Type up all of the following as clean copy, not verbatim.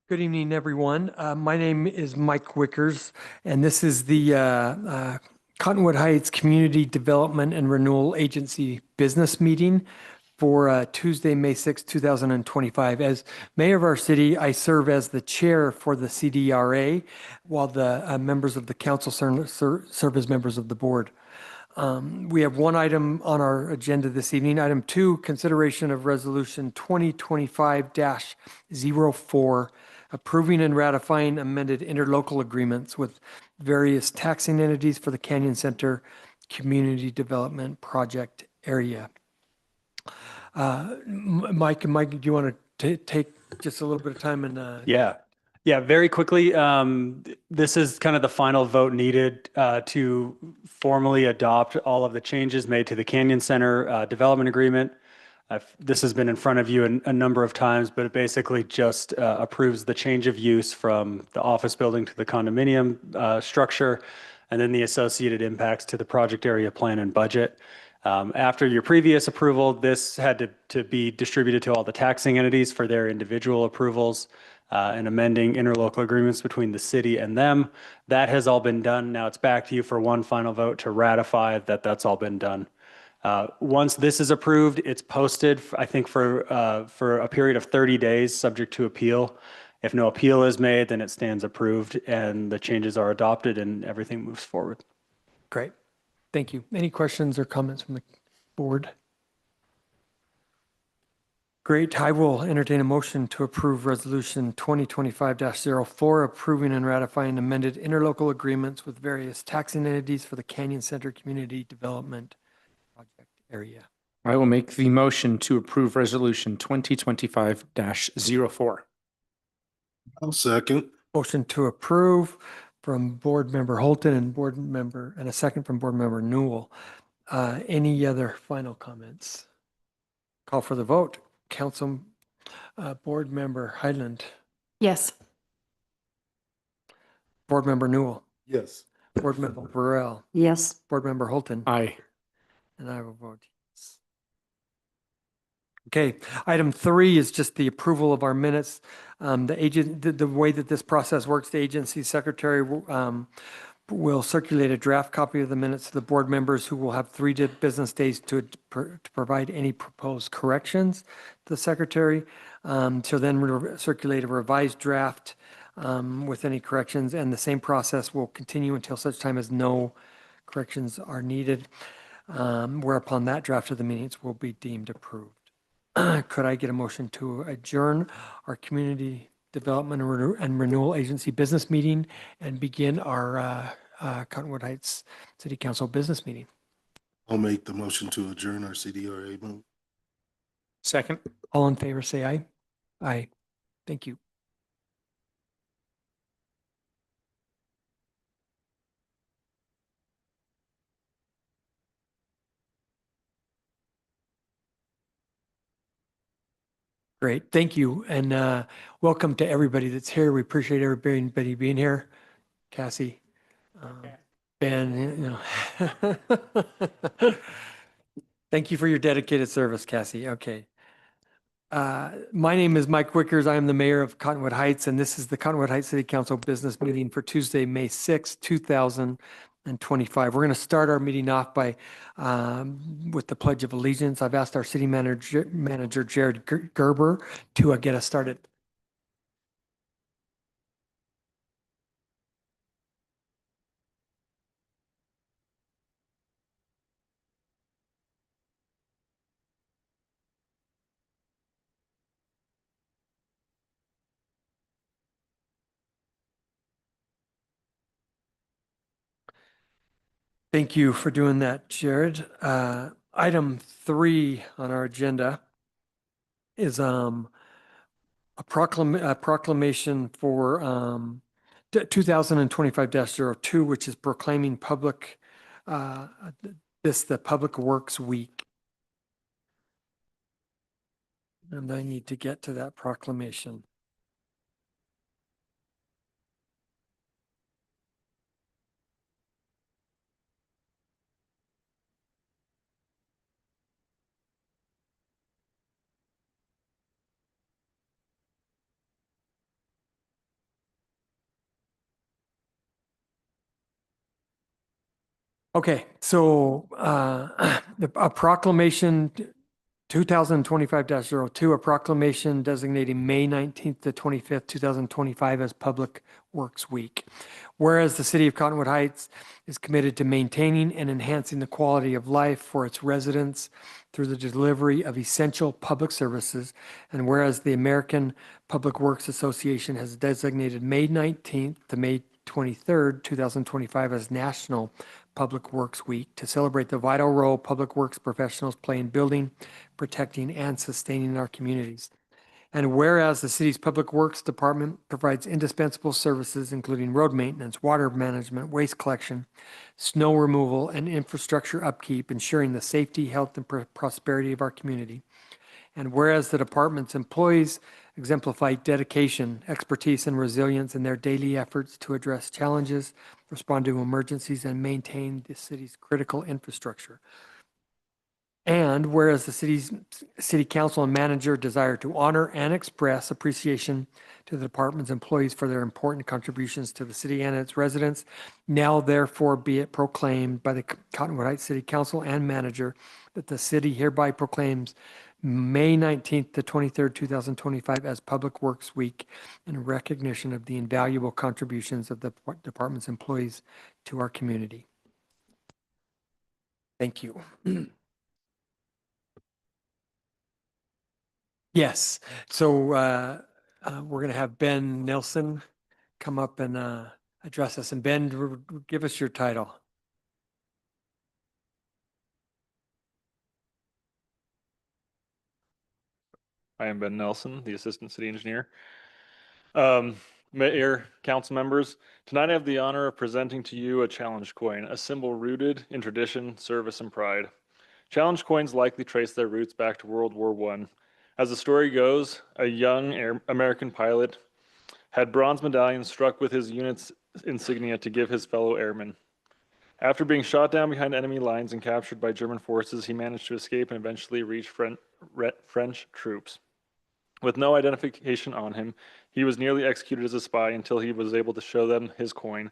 Good evening, everyone. My name is Mike Wickers, and this is the Cottonwood Heights Community Development and Renewal Agency business meeting for Tuesday, May 6, 2025. As mayor of our city, I serve as the chair for the CDRA, while the members of the council serve as members of the board. We have one item on our agenda this evening. Item 2, consideration of resolution 2025-04, approving and ratifying amended interlocal agreements with various taxing entities for the Canyon Center Community Development Project area. Mike, do you want to take just a little bit of time and Yeah, very quickly. This is kind of the final vote needed to formally adopt all of the changes made to the Canyon Center development agreement. This has been in front of you a number of times, but it basically just approves the change of use from the office building to the condominium structure, and then the associated impacts to the project area plan and budget. After your previous approval, this had to be distributed to all the taxing entities for their individual approvals and amending interlocal agreements between the city and them. That has all been done. Now it's back to you for one final vote to ratify that that's all been done. Once this is approved, it's posted, I think, for a period of 30 days, subject to appeal. If no appeal is made, then it stands approved and the changes are adopted and everything moves forward. Great. Thank you. Any questions or comments from the board? Great. I will entertain a motion to approve resolution 2025-04, approving and ratifying amended interlocal agreements with various taxing entities for the Canyon Center Community Development Project area. I will make the motion to approve resolution 2025-04. I'll second. Motion to approve from board member Holton and a second from board member Newell. Any other final comments? Call for the vote. Council board member Highland. Yes. Board member Newell. Yes. Board member Burrell. Yes. Board member Holton. Aye. And I will vote yes. Okay, item 3 is just the approval of our minutes. The way that this process works, the agency secretary will circulate a draft copy of the minutes to the board members, who will have 3 business days to provide any proposed corrections to the secretary. She'll then circulate a revised draft with any corrections, and the same process will continue until such time as no corrections are needed, whereupon that draft of the minutes will be deemed approved. Could I get a motion to adjourn our community development and renewal agency business meeting and begin our Cottonwood Heights City Council business meeting? I'll make the motion to adjourn our CDRA move. Second. All in favor, say aye. Aye. Thank you. Great, thank you, and welcome to everybody that's here. We appreciate everybody being here. Cassie, Ben, thank you for your dedicated service, Cassie. Okay. My name is Mike Wickers. I am the mayor of Cottonwood Heights, and this is the Cottonwood Heights City Council business meeting for Tuesday, May 6, 2025. We're going to start our meeting off by with the Pledge of Allegiance. I've asked our city manager Jared Gerber to get us started. Thank you for doing that, Jared. Item 3 on our agenda is a proclamation for 2025-02, which is proclaiming the Public Works Week. And I need to get to that proclamation. Okay, so a proclamation 2025-02, a proclamation designating May 19th to 25th, 2025 as Public Works Week. Whereas the city of Cottonwood Heights is committed to maintaining and enhancing the quality of life for its residents through the delivery of essential public services, and whereas the American Public Works Association has designated May 19th to May 23rd, 2025 as National Public Works Week to celebrate the vital role public works professionals play in building, protecting, and sustaining our communities. And whereas the city's Public Works Department provides indispensable services, including road maintenance, water management, waste collection, snow removal, and infrastructure upkeep, ensuring the safety, health, and prosperity of our community. And whereas the department's employees exemplify dedication, expertise, and resilience in their daily efforts to address challenges, respond to emergencies, and maintain the city's critical infrastructure. And whereas the city council and manager desire to honor and express appreciation to the department's employees for their important contributions to the city and its residents, now therefore be it proclaimed by the Cottonwood Heights City Council and manager that the city hereby proclaims May 19th to 23rd, 2025 as Public Works Week in recognition of the invaluable contributions of the department's employees to our community. Thank you. Yes, so we're going to have Ben Nelson come up and address us. And Ben, give us your title. I am Ben Nelson, the Assistant City Engineer. Mayor, council members, tonight I have the honor of presenting to you a challenge coin, a symbol rooted in tradition, service, and pride. Challenge coins likely trace their roots back to World War I. As the story goes, a young American pilot had bronze medallions struck with his unit's insignia to give his fellow airmen. After being shot down behind enemy lines and captured by German forces, he managed to escape and eventually reach French troops. With no identification on him, he was nearly executed as a spy until he was able to show them his coin,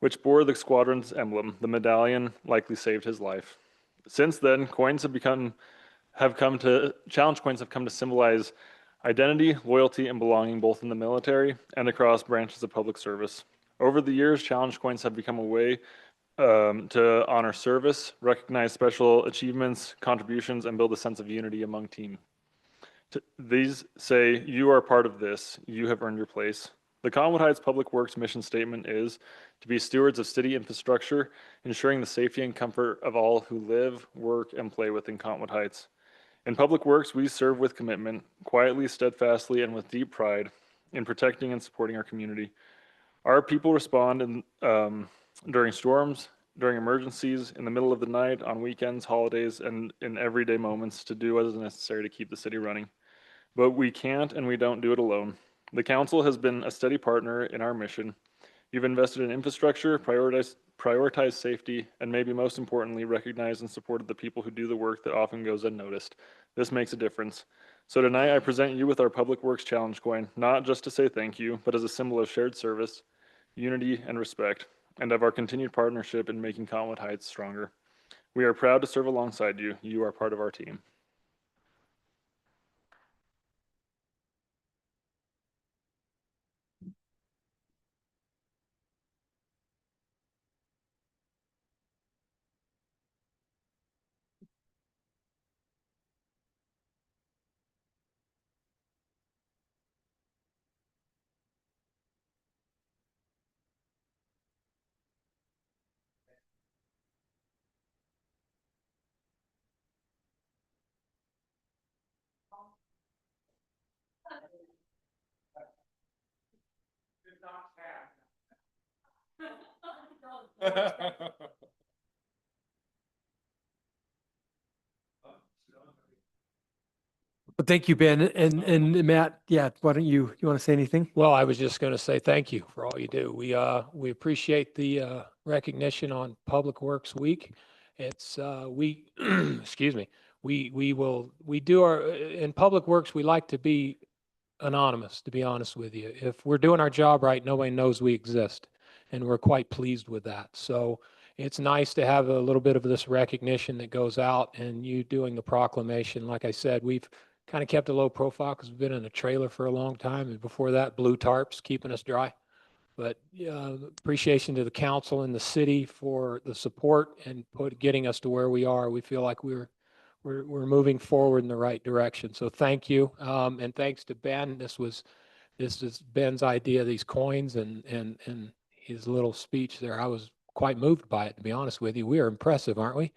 which bore the squadron's emblem. The medallion likely saved his life. Since then, challenge coins have come to symbolize identity, loyalty, and belonging both in the military and across branches of public service. Over the years, challenge coins have become a way to honor service, recognize special achievements, contributions, and build a sense of unity among team. These say, you are part of this, you have earned your place. The Cottonwood Heights Public Works mission statement is to be stewards of city infrastructure, ensuring the safety and comfort of all who live, work, and play within Cottonwood Heights. In Public Works, we serve with commitment, quietly, steadfastly, and with deep pride in protecting and supporting our community. Our people respond during storms, during emergencies, in the middle of the night, on weekends, holidays, and in everyday moments to do what is necessary to keep the city running. But we can't and we don't do it alone. The council has been a steady partner in our mission. You've invested in infrastructure, prioritized safety, and maybe most importantly, recognized and supported the people who do the work that often goes unnoticed. This makes a difference. So tonight I present you with our Public Works Challenge coin, not just to say thank you, but as a symbol of shared service, unity, and respect, and of our continued partnership in making Cottonwood Heights stronger. We are proud to serve alongside you. You are part of our team. Well, thank you, Ben. And Matt, yeah, why don't you want to say anything? Well, I was just going to say thank you for all you do. We appreciate the recognition on Public Works Week. It's we excuse me. We do our in Public Works. We like to be anonymous, to be honest with you. If we're doing our job right, nobody knows we exist, and we're quite pleased with that. So it's nice to have a little bit of this recognition that goes out, and you doing the proclamation. Like I said, we've kind of kept a low profile because we've been in a trailer for a long time. And before that, blue tarps keeping us dry. But appreciation to the council and the city for the support and getting us to where we are. We feel like we're moving forward in the right direction. So thank you. And thanks to Ben. This is Ben's idea, these coins and his little speech there. I was quite moved by it, to be honest with you. We are impressive, aren't we?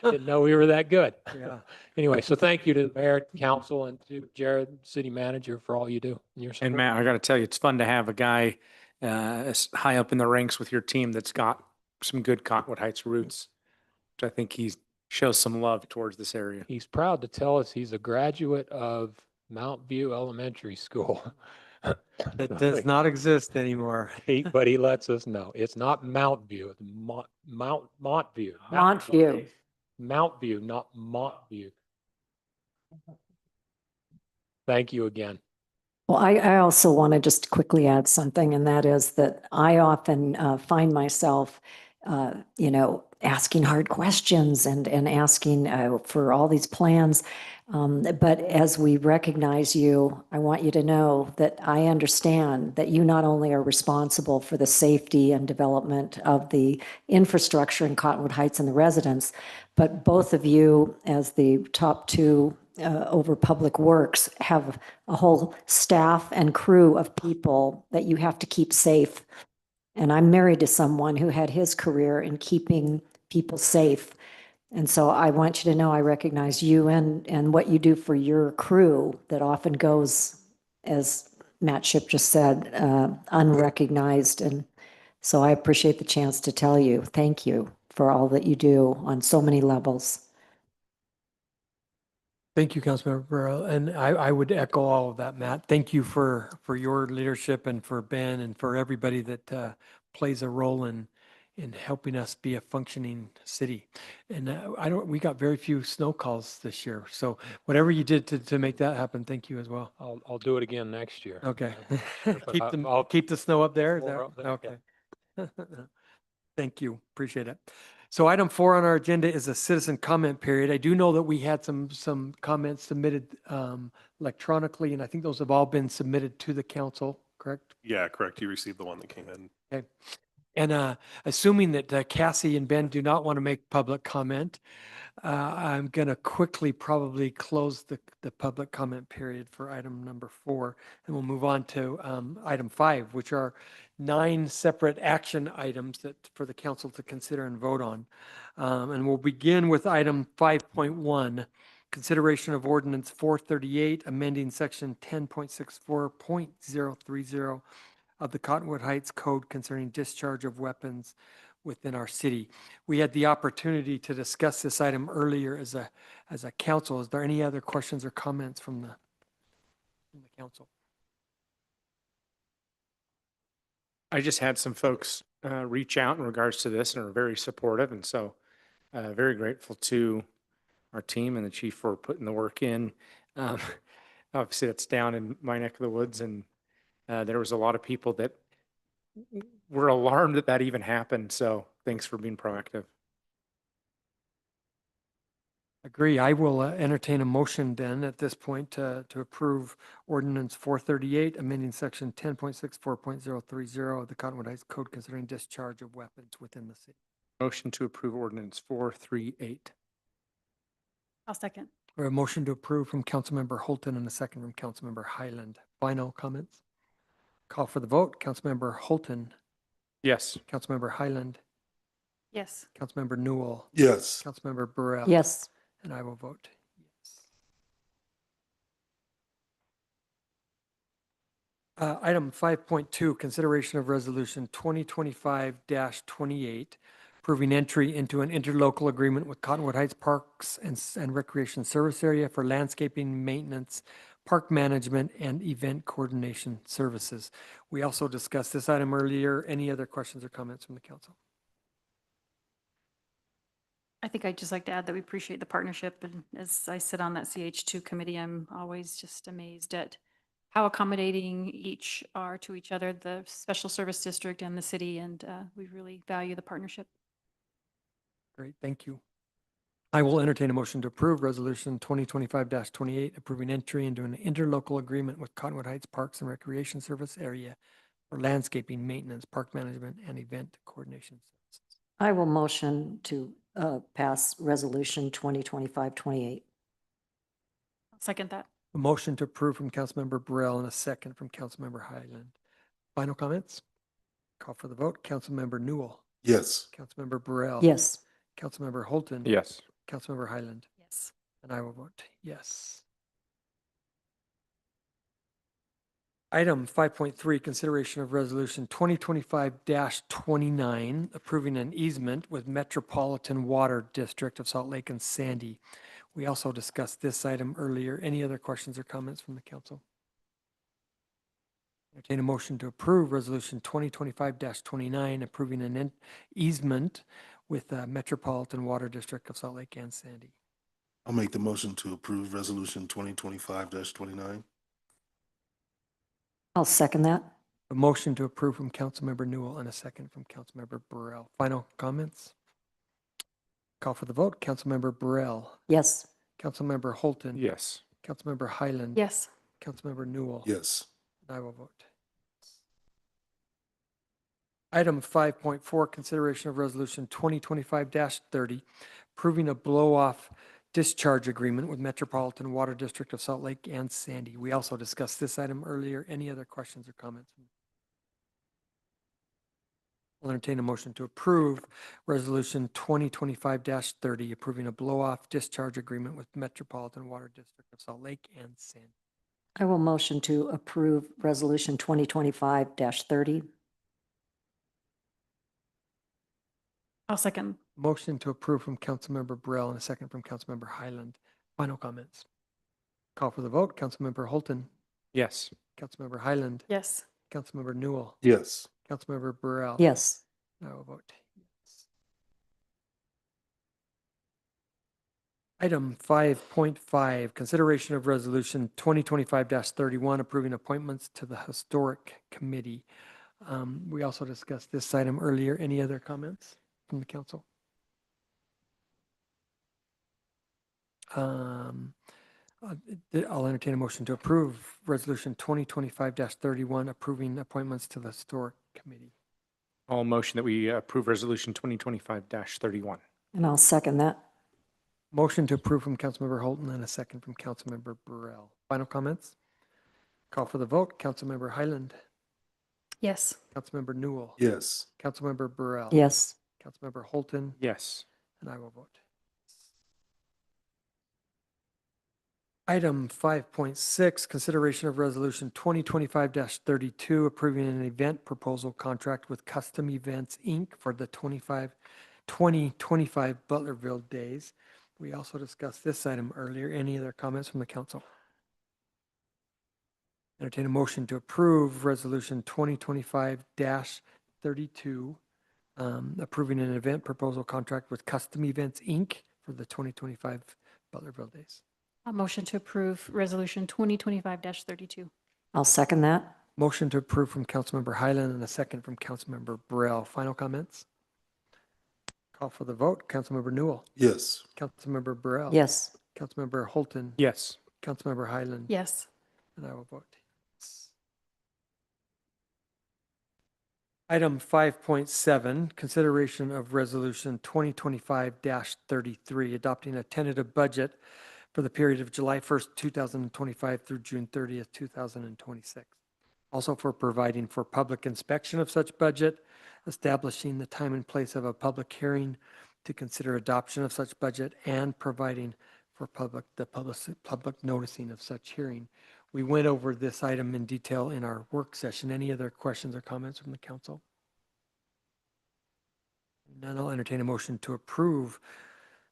Didn't know we were that good. Yeah. Anyway, so thank you to the mayor, council, and to Jared, city manager, for all you do and your support. And Matt, I got to tell you, it's fun to have a guy as high up in the ranks with your team that's got some good Cottonwood Heights roots, which I think he shows some love towards this area. He's proud to tell us he's a graduate of Mount View Elementary School. That does not exist anymore. But he lets us know. It's not Mount View, it's Montview. Montview. Mount View, not Montview. Thank you again. Well, I also want to just quickly add something, and that is that I often find myself, asking hard questions and asking for all these plans. But as we recognize you, I want you to know that I understand that you not only are responsible for the safety and development of the infrastructure in Cottonwood Heights and the residents, but both of you, as the top two over Public Works, have a whole staff and crew of people that you have to keep safe. And I'm married to someone who had his career in keeping people safe. And so I want you to know I recognize you and what you do for your crew that often goes, as Matt Shipp just said, unrecognized. And so I appreciate the chance to tell you, thank you for all that you do on so many levels. Thank you, Councilmember Burrow. And I would echo all of that, Matt. Thank you for your leadership and for Ben and for everybody that plays a role in helping us be a functioning city. And we got very few snow calls this year. So whatever you did to make that happen, thank you as well. I'll do it again next year. Okay. But I'll Keep the snow up there. Is More that- up there, Okay. Thank you. Appreciate it. So item 4 on our agenda is a citizen comment period. I do know that we had some comments submitted electronically, and I think those have all been submitted to the council, correct? Yeah, correct. You received the one that came in. Okay. And assuming that Cassie and Ben do not want to make public comment, I'm going to quickly probably close the public comment period for item number 4, and we'll move on to item 5, which are 9 separate action items that for the council to consider and vote on. And we'll begin with item 5.1, consideration of ordinance 438, amending section 10.64.030 of the Cottonwood Heights Code concerning discharge of weapons within our city. We had the opportunity to discuss this item earlier as a council. Is there any other questions or comments from the council? I just had some folks reach out in regards to this and are very supportive. And so very grateful to our team and the chief for putting the work in. Obviously, that's down in my neck of the woods. And there was a lot of people that were alarmed that even happened. So thanks for being proactive. Agree. I will entertain a motion then at this point to approve ordinance 438, amending section 10.64.030 of the Cottonwood Heights Code concerning discharge of weapons within the city. Motion to approve ordinance 438. I'll second. Or a motion to approve from Councilmember Holton and a second from Councilmember Highland. Final comments? Call for the vote. Councilmember Holton, Yes. Councilmember Highland, Yes. Councilmember Newell, Yes. Councilmember Burrell. Yes. And I will vote yes. Item 5.2, consideration of resolution 2025-28, approving entry into an interlocal agreement with Cottonwood Heights Parks and Recreation Service Area for landscaping, maintenance, park management, and event coordination services. We also discussed this item earlier. Any other questions or comments from the council? I think I'd just like to add that we appreciate the partnership. And as I sit on that CH2 committee, I'm always just amazed at how accommodating each are to each other, the Special Service District and the city, and we really value the partnership. Great, thank you. I will entertain a motion to approve Resolution 2025-28, approving entry into an interlocal agreement with Cottonwood Heights Parks and Recreation Service Area for landscaping, maintenance, park management, and event coordination services. I will motion to pass Resolution 2025-28. I'll second that. A motion to approve from Councilmember Burrell and a second from Councilmember Highland. Final comments? Call for the vote. Councilmember Newell. Yes. Councilmember Burrell. Yes. Councilmember Holton. Yes. Councilmember Highland. Yes. And I will vote yes. Item 5.3, consideration of resolution 2025-29, approving an easement with Metropolitan Water District of Salt Lake and Sandy. We also discussed this item earlier. Any other questions or comments from the council? Entertain a motion to approve resolution 2025-29, approving an easement with Metropolitan Water District of Salt Lake and Sandy. I'll make the motion to approve resolution 2025-29. I'll second that. A motion to approve from Councilmember Newell and a second from Councilmember Burrell. Final comments? Call for the vote. Councilmember Burrell. Yes. Councilmember Holton. Yes. Councilmember Highland. Yes. Councilmember Newell. Yes. And I will vote. Item 5.4, consideration of resolution 2025-30, approving a blow-off discharge agreement with Metropolitan Water District of Salt Lake and Sandy. We also discussed this item earlier. Any other questions or comments? I'll entertain a motion to approve resolution 2025-30, approving a blow-off discharge agreement with Metropolitan Water District of Salt Lake and Sandy. I will motion to approve Resolution 2025-30. I'll second. Motion to approve from Councilmember Burrell and a second from Councilmember Highland. Final comments? Call for the vote. Councilmember Holton. Yes. Councilmember Highland. Yes. Councilmember Newell. Yes. Councilmember Burrell. Yes. I will vote yes. Item 5.5, consideration of resolution 2025-31, approving appointments to the Historic Committee. We also discussed this item earlier. Any other comments from the council? I'll entertain a motion to approve resolution 2025-31, approving appointments to the Historic Committee. I'll motion that we approve resolution 2025-31. And I'll second that. Motion to approve from Councilmember Holton and a second from Councilmember Burrell. Final comments? Call for the vote. Councilmember Highland. Yes. Councilmember Newell. Yes. Councilmember Burrell. Yes. Councilmember Holton. Yes. And I will vote. Item 5.6, consideration of resolution 2025-32, approving an event proposal contract with Custom Events, Inc. for the 2025 Butlerville Days. We also discussed this item earlier. Any other comments from the council? Entertain a motion to approve resolution 2025-32, approving an event proposal contract with Custom Events, Inc. for the 2025 Butlerville Days. A motion to approve resolution 2025-32. I'll second that. Motion to approve from Councilmember Highland and a second from Councilmember Burrell. Final comments? Call for the vote. Councilmember Newell. Yes. Councilmember Burrell. Yes. Councilmember Holton. Yes. Councilmember Highland. Yes. And I will vote yes. Item 5.7, consideration of resolution 2025-33, adopting a tentative budget for the period of July 1st, 2025 through June 30th, 2026. Also for providing for public inspection of such budget, establishing the time and place of a public hearing to consider adoption of such budget, and providing for public noticing of such hearing. We went over this item in detail in our work session. Any other questions or comments from the council? None. I'll entertain a motion to approve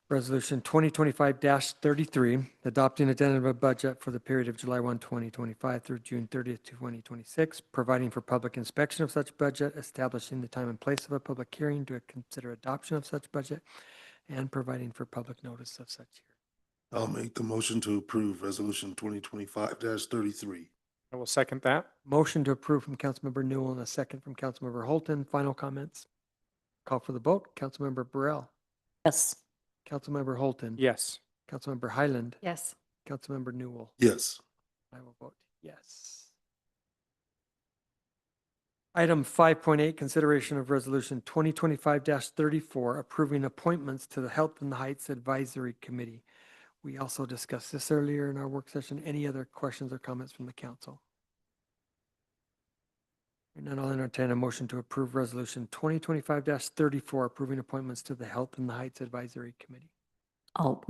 resolution 2025-33, adopting a tentative budget for the period of July 1, 2025 through June 30th, 2026, providing for public inspection of such budget, establishing the time and place of a public hearing to consider adoption of such budget, and providing for public notice of such hearing. I'll make the motion to approve resolution 2025-33. I will second that. Motion to approve from Councilmember Newell and a second from Councilmember Holton. Final comments? Call for the vote. Councilmember Burrell, Yes. Councilmember Holton, Yes. Councilmember Highland, Yes. Councilmember Newell. Yes. I will vote yes. Item 5.8, consideration of resolution 2025-34, approving appointments to the Health in the Heights Advisory Committee. We also discussed this earlier in our work session. Any other questions or comments from the council? And then I'll entertain a motion to approve resolution 2025-34, approving appointments to the Health in the Heights Advisory Committee. I'll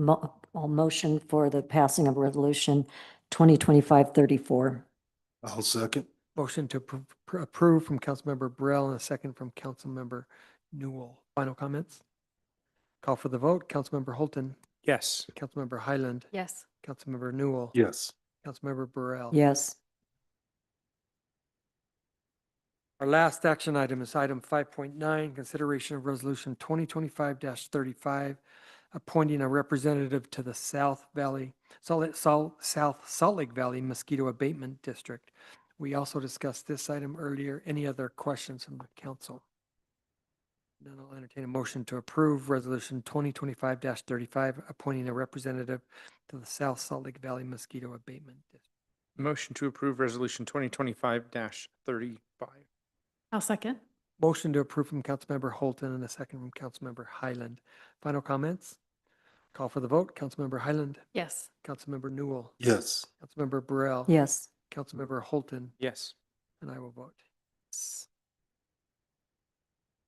motion for the passing of resolution 2025-34. I'll second. Motion to approve from Councilmember Burrell and a second from Councilmember Newell. Final comments? Call for the vote. Councilmember Holton, Yes. Councilmember Highland, Yes. Councilmember Newell. Yes. Councilmember Burrell. Yes. Our last action item is item 5.9, consideration of resolution 2025-35, appointing a representative to the South Salt Lake Valley Mosquito Abatement District. We also discussed this item earlier. Any other questions from the council? Then I'll entertain a motion to approve resolution 2025-35, appointing a representative to the South Salt Lake Valley Mosquito Abatement District. Motion to approve resolution 2025-35. I'll second. Motion to approve from Councilmember Holton and a second from Councilmember Highland. Final comments? Call for the vote. Councilmember Highland, Yes. Councilmember Newell, Yes. Councilmember Burrell. Yes. Councilmember Holton, Yes. and I will vote yes.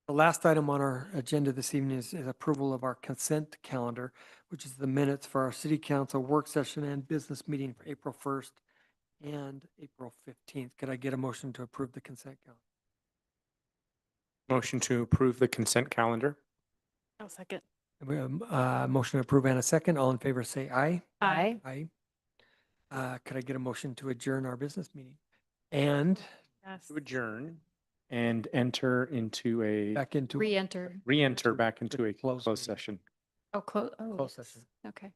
The last item on our agenda this evening is approval of our consent calendar, which is the minutes for our city council work session and business meeting for April 1st and April 15th. Could I get a motion to approve the consent calendar? Motion to approve the consent calendar. I'll second. We have a motion to approve and a second. All in favor, say aye. Aye. Aye. Could I get a motion to adjourn our business meeting? And Yes. To adjourn and enter into a, back into Re-enter. re-enter back into a Closed closed meeting. session. Oh, close. Oh, closed yes. session. Okay.